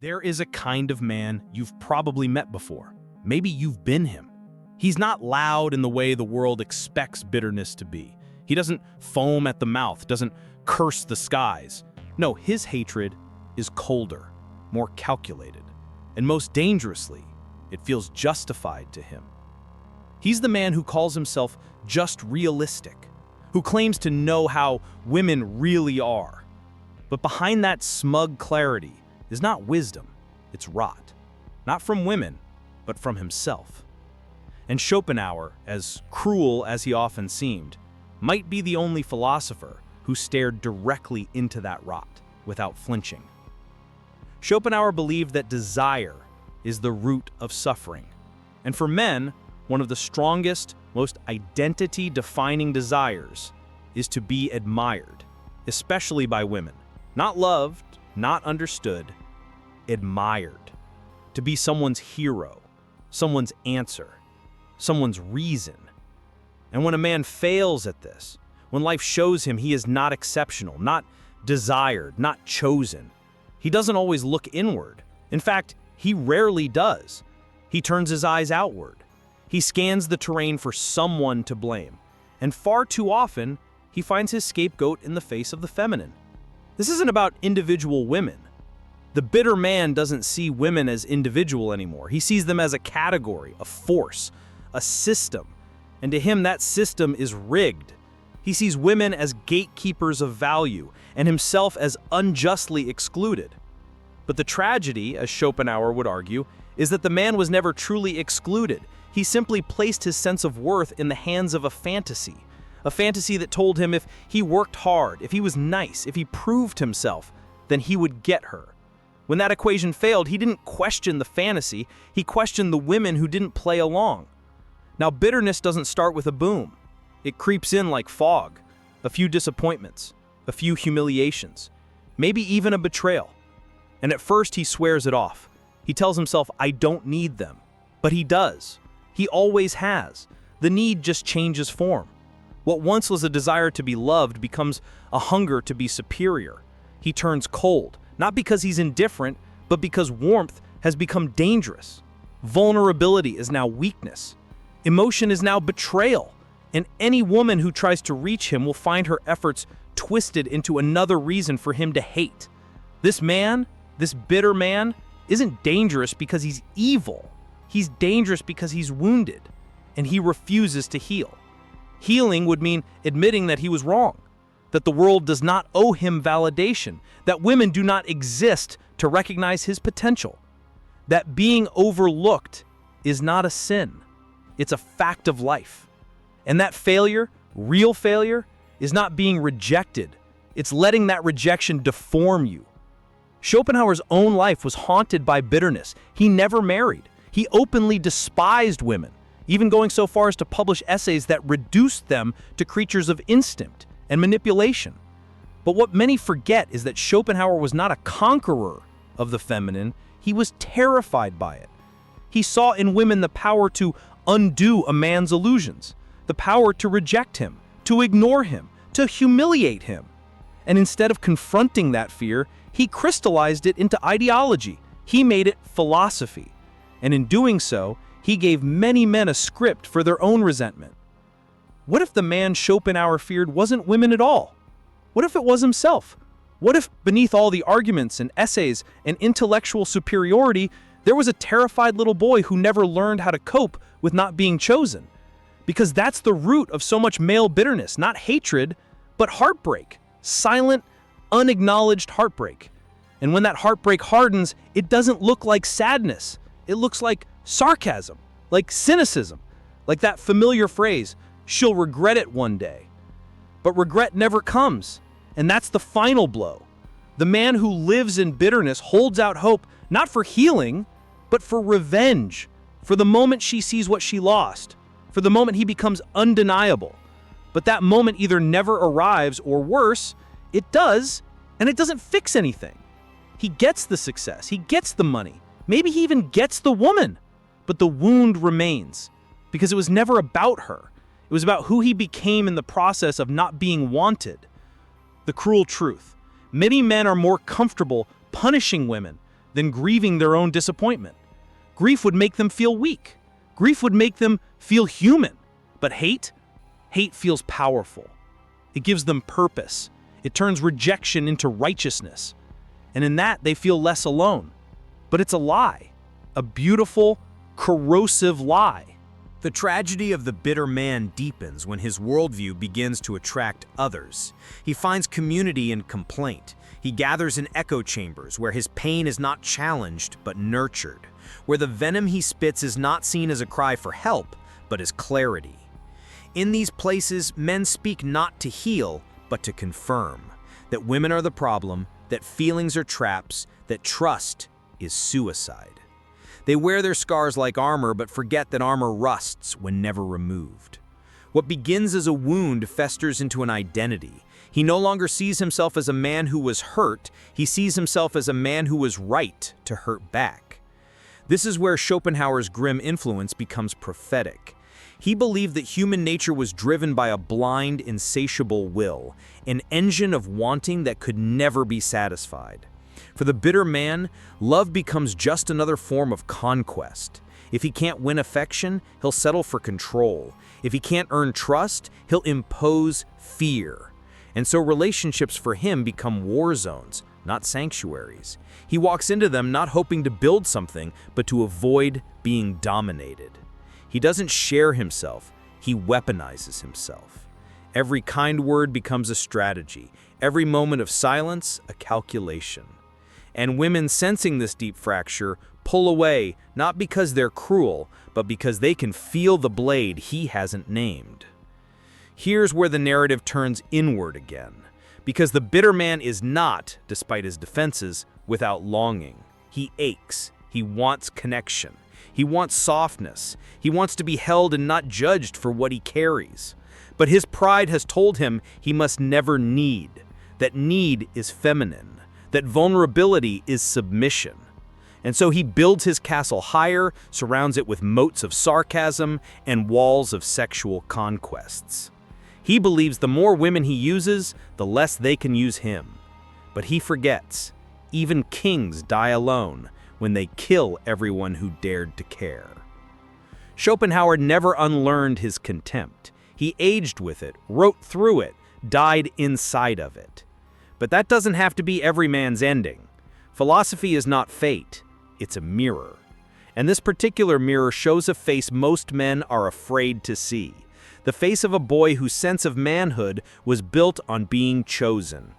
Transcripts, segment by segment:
There is a kind of man you've probably met before. Maybe you've been him. He's not loud in the way the world expects bitterness to be. He doesn't foam at the mouth, doesn't curse the skies. No, his hatred is colder, more calculated, and most dangerously, it feels justified to him. He's the man who calls himself just realistic, who claims to know how women really are. But behind that smug clarity is not wisdom, it's rot. Not from women, but from himself. And Schopenhauer, as cruel as he often seemed, might be the only philosopher who stared directly into that rot without flinching. Schopenhauer believed that desire is the root of suffering. And for men, one of the strongest, most identity-defining desires is to be admired, especially by women. Not loved, not understood, admired. To be someone's hero, someone's answer, someone's reason. And when a man fails at this, when life shows him he is not exceptional, not desired, not chosen, he doesn't always look inward. In fact, he rarely does. He turns his eyes outward. He scans the terrain for someone to blame. And far too often, he finds his scapegoat in the face of the feminine. This isn't about individual women. The bitter man doesn't see women as individual anymore. He sees them as a category, a force, a system. And to him, that system is rigged. He sees women as gatekeepers of value and himself as unjustly excluded. But the tragedy, as Schopenhauer would argue, is that the man was never truly excluded. He simply placed his sense of worth in the hands of a fantasy that told him if he worked hard, if he was nice, if he proved himself, then he would get her. When that equation failed, he didn't question the fantasy, he questioned the women who didn't play along. Now, bitterness doesn't start with a boom. It creeps in like fog, a few disappointments, a few humiliations, maybe even a betrayal. And at first he swears it off. He tells himself, I don't need them. But he does. He always has. The need just changes form. What once was a desire to be loved becomes a hunger to be superior. He turns cold, not because he's indifferent, but because warmth has become dangerous. Vulnerability is now weakness. Emotion is now betrayal. And any woman who tries to reach him will find her efforts twisted into another reason for him to hate. This man, this bitter man, isn't dangerous because he's evil. He's dangerous because he's wounded, and he refuses to heal. Healing would mean admitting that he was wrong, that the world does not owe him validation, that women do not exist to recognize his potential, that being overlooked is not a sin. It's a fact of life. And that failure, real failure, is not being rejected. It's letting that rejection deform you. Schopenhauer's own life was haunted by bitterness. He never married. He openly despised women, even going so far as to publish essays that reduced them to creatures of instinct and manipulation. But what many forget is that Schopenhauer was not a conqueror of the feminine. He was terrified by it. He saw in women the power to undo a man's illusions, the power to reject him, to ignore him, to humiliate him. And instead of confronting that fear, he crystallized it into ideology. He made it philosophy. And in doing so, he gave many men a script for their own resentment. What if the man Schopenhauer feared wasn't women at all? What if it was himself? What if beneath all the arguments and essays and intellectual superiority, there was a terrified little boy who never learned how to cope with not being chosen? Because that's the root of so much male bitterness, not hatred, but heartbreak. Silent, unacknowledged heartbreak. And when that heartbreak hardens, it doesn't look like sadness. It looks like sarcasm, like cynicism, like that familiar phrase, she'll regret it one day. But regret never comes, and that's the final blow. The man who lives in bitterness holds out hope not for healing, but for revenge, for the moment she sees what she lost, for the moment he becomes undeniable. But that moment either never arrives or worse, it does, and it doesn't fix anything. He gets the success, he gets the money, maybe he even gets the woman, but the wound remains because it was never about her. It was about who he became in the process of not being wanted. The cruel truth. Many men are more comfortable punishing women than grieving their own disappointment. Grief would make them feel weak. Grief would make them feel human. But hate feels powerful. It gives them purpose. It turns rejection into righteousness. And in that, they feel less alone. But it's a lie. A beautiful, corrosive lie. The tragedy of the bitter man deepens when his worldview begins to attract others. He finds community in complaint. He gathers in echo chambers where his pain is not challenged but nurtured, where the venom he spits is not seen as a cry for help but as clarity. In these places, men speak not to heal but to confirm that women are the problem, that feelings are traps, that trust is suicide. They wear their scars like armor, but forget that armor rusts when never removed. What begins as a wound festers into an identity. He no longer sees himself as a man who was hurt, he sees himself as a man who was right to hurt back. This is where Schopenhauer's grim influence becomes prophetic. He believed that human nature was driven by a blind, insatiable will, an engine of wanting that could never be satisfied. For the bitter man, love becomes just another form of conquest. If he can't win affection, he'll settle for control. If he can't earn trust, he'll impose fear. And so relationships for him become war zones, not sanctuaries. He walks into them not hoping to build something, but to avoid being dominated. He doesn't share himself, he weaponizes himself. Every kind word becomes a strategy, every moment of silence a calculation. And women sensing this deep fracture pull away, not because they're cruel, but because they can feel the blade he hasn't named. Here's where the narrative turns inward again, because the bitter man is not, despite his defenses, without longing. He aches, he wants connection, he wants softness, he wants to be held and not judged for what he carries. But his pride has told him he must never need, that need is feminine, that vulnerability is submission. And so he builds his castle higher, surrounds it with moats of sarcasm and walls of sexual conquests. He believes the more women he uses, the less they can use him. But he forgets, even kings die alone when they kill everyone who dared to care. Schopenhauer never unlearned his contempt. He aged with it, wrote through it, died inside of it. But that doesn't have to be every man's ending. Philosophy is not fate, it's a mirror. And this particular mirror shows a face most men are afraid to see. The face of a boy whose sense of manhood was built on being chosen.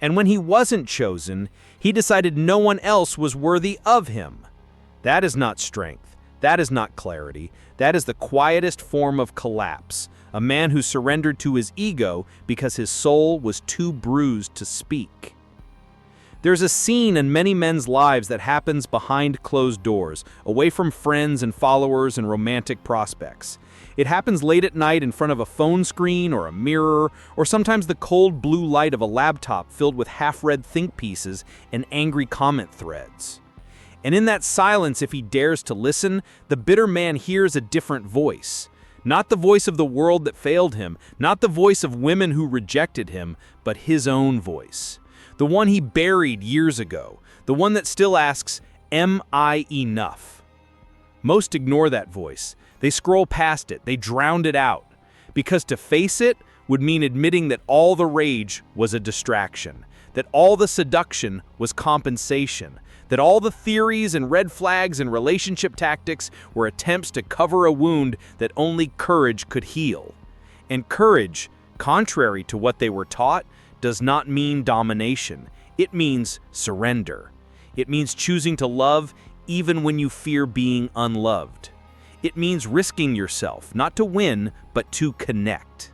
And when he wasn't chosen, he decided no one else was worthy of him. That is not strength. That is not clarity. That is the quietest form of collapse. A man who surrendered to his ego because his soul was too bruised to speak. There's a scene in many men's lives that happens behind closed doors, away from friends and followers and romantic prospects. It happens late at night in front of a phone screen or a mirror, or sometimes the cold blue light of a laptop filled with half-read think pieces and angry comment threads. And in that silence, if he dares to listen, the bitter man hears a different voice. Not the voice of the world that failed him, not the voice of women who rejected him, but his own voice. The one he buried years ago, the one that still asks, "Am I enough?" Most ignore that voice. They scroll past it, they drowned it out. Because to face it would mean admitting that all the rage was a distraction, that all the seduction was compensation, that all the theories and red flags and relationship tactics were attempts to cover a wound that only courage could heal. And courage, contrary to what they were taught, does not mean domination. It means surrender. It means choosing to love even when you fear being unloved. It means risking yourself, not to win, but to connect.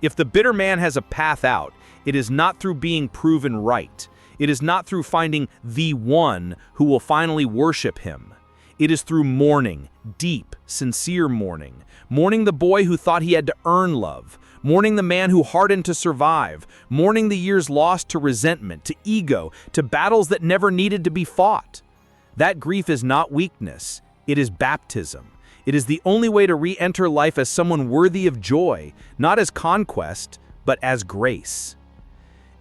If the bitter man has a path out, it is not through being proven right. It is not through finding the one who will finally worship him. It is through mourning, deep, sincere mourning. Mourning the boy who thought he had to earn love. Mourning the man who hardened to survive. Mourning the years lost to resentment, to ego, to battles that never needed to be fought. That grief is not weakness. It is baptism. It is the only way to re-enter life as someone worthy of joy, not as conquest, but as grace.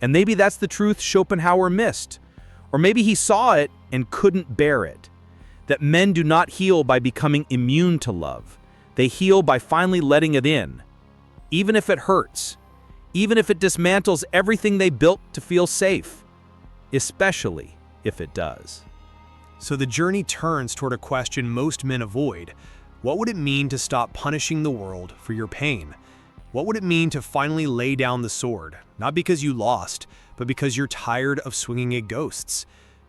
And maybe that's the truth Schopenhauer missed. Or maybe he saw it and couldn't bear it. That men do not heal by becoming immune to love. They heal by finally letting it in. Even if it hurts. Even if it dismantles everything they built to feel safe. Especially if it does. So the journey turns toward a question most men avoid. What would it mean to stop punishing the world for your pain? What would it mean to finally lay down the sword? Not because you lost, but because you're tired of swinging at ghosts.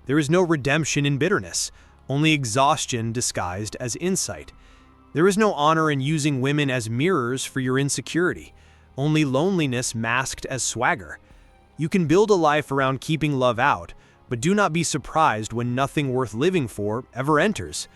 There is no redemption in bitterness, only exhaustion disguised as insight. There is no honor in using women as mirrors for your insecurity, only loneliness masked as swagger. You can build a life around keeping love out, but do not be surprised when nothing worth living for ever enters.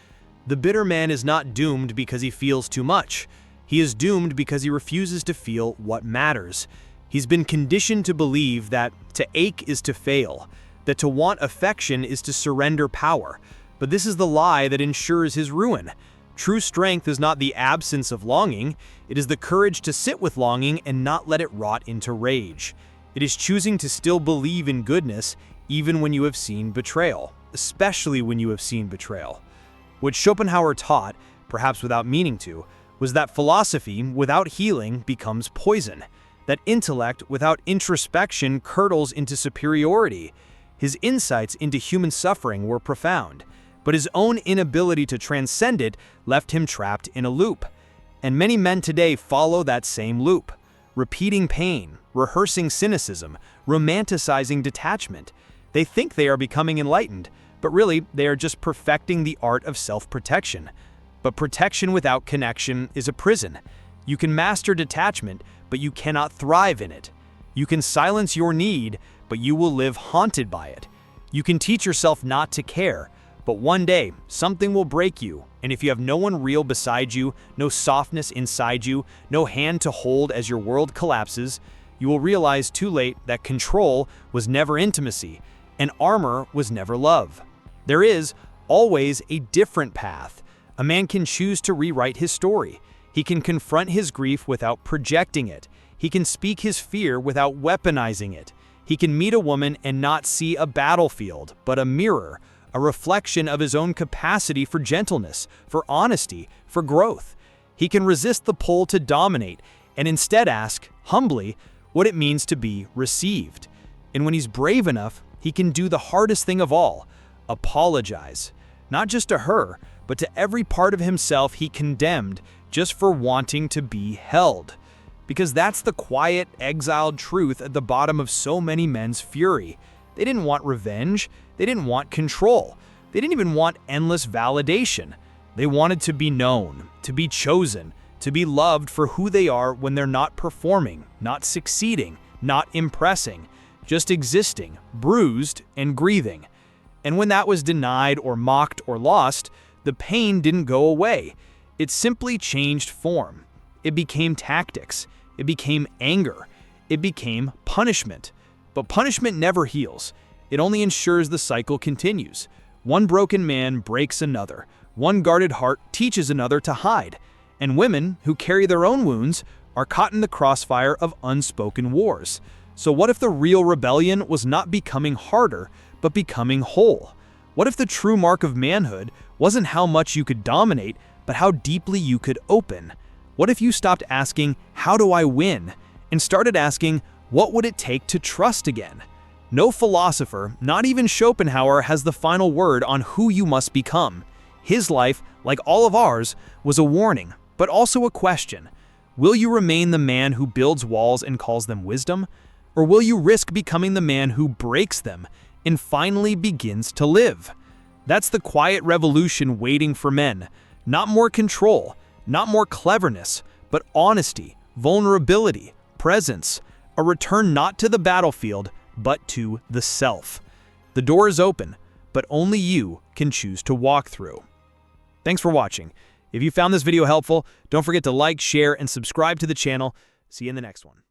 The bitter man is not doomed because he feels too much. He is doomed because he refuses to feel what matters. He's been conditioned to believe that to ache is to fail, that to want affection is to surrender power. But this is the lie that ensures his ruin. True strength is not the absence of longing, it is the courage to sit with longing and not let it rot into rage. It is choosing to still believe in goodness even when you have seen betrayal, especially when you have seen betrayal. What Schopenhauer taught, perhaps without meaning to, was that philosophy without healing becomes poison, that intellect without introspection curdles into superiority. His insights into human suffering were profound, but his own inability to transcend it left him trapped in a loop. And many men today follow that same loop, repeating pain, rehearsing cynicism, romanticizing detachment. They think they are becoming enlightened, but really they are just perfecting the art of self-protection. But protection without connection is a prison. You can master detachment, but you cannot thrive in it. You can silence your need, but you will live haunted by it. You can teach yourself not to care, but one day something will break you, and if you have no one real beside you, no softness inside you, no hand to hold as your world collapses, you will realize too late that control was never intimacy, and armor was never love. There is always a different path. A man can choose to rewrite his story. He can confront his grief without projecting it. He can speak his fear without weaponizing it. He can meet a woman and not see a battlefield, but a mirror, a reflection of his own capacity for gentleness, for honesty, for growth. He can resist the pull to dominate and instead ask, humbly, what it means to be received. And when he's brave enough, he can do the hardest thing of all, apologize. Not just to her, but to every part of himself he condemned just for wanting to be held. Because that's the quiet, exiled truth at the bottom of so many men's fury. They didn't want revenge. They didn't want control. They didn't even want endless validation. They wanted to be known, to be chosen, to be loved for who they are when they're not performing, not succeeding, not impressing, just existing, bruised and grieving. And when that was denied or mocked or lost, the pain didn't go away. It simply changed form. It became tactics. It became anger. It became punishment. But punishment never heals. It only ensures the cycle continues. One broken man breaks another. One guarded heart teaches another to hide. And women who carry their own wounds are caught in the crossfire of unspoken wars. So what if the real rebellion was not becoming harder, but becoming whole? What if the true mark of manhood wasn't how much you could dominate, but how deeply you could open? What if you stopped asking, how do I win? And started asking, what would it take to trust again? No philosopher, not even Schopenhauer, has the final word on who you must become. His life, like all of ours, was a warning, but also a question. Will you remain the man who builds walls and calls them wisdom? Or will you risk becoming the man who breaks them and finally begins to live? That's the quiet revolution waiting for men. Not more control, not more cleverness, but honesty, vulnerability, presence, a return not to the battlefield, but to the self. The door is open, but only you can choose to walk through. Thanks for watching. If you found this video helpful, don't forget to like, share, and subscribe to the channel. See you in the next one.